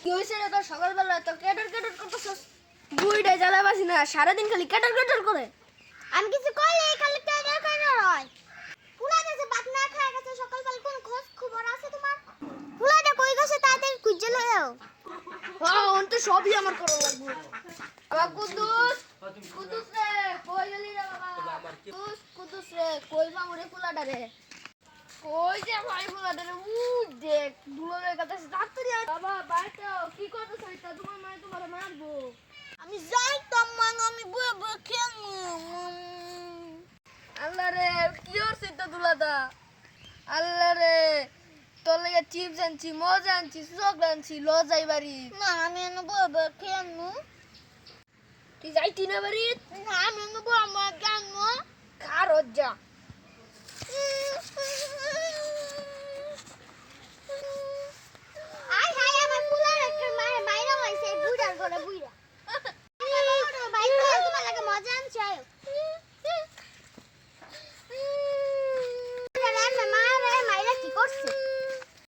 কি হয়েছে রে তোর সকালবেলা তো কেটর কেটর করতেছস বুইড়া জ্বালাবাসি না সারাদিন খালি কেটর কেটর করে আমি কিছু কইলে খালি কেটে কেটে হয় পুরা দেশে ভাত না খায় গেছে সকালবেলা কোন খোঁজ খবর আছে তোমার পুরাটা কই গেছে তাড়াতাড়ি খুঁজে লও অন তো সবই আমার করা লাগবে বাবা কুদ্দুস কুদ্দুস রে কই গেলি রে বাবা কুদ্দুস রে কই বামুরে ফুলাটা রে কই যে ভাই ফুলাটা রে দেখ দুলোরের কাছে তাড়াতাড়ি আয় বাবা বাইটা কি করতেছ এটা তোমার মা তোমারে মারবো আমি যাইতাম মান আমি বয়ে বয়ে খেলমু আল্লাহ রে কি হচ্ছে তো দুলাদা আল্লাহ রে তোর লাগে চিপস আনছি মজা আনছি চকলেট আনছি ল যাই বাড়ি না আমি এনে বয়ে বয়ে খেলমু তুই যাইতি না বাড়ি না আমি এনে বয়ে বয়ে খেলমু কার যা আই হাই আমার পুলার একটা মারে মাইরা হইছে বুইড়ার ঘরে বুইড়া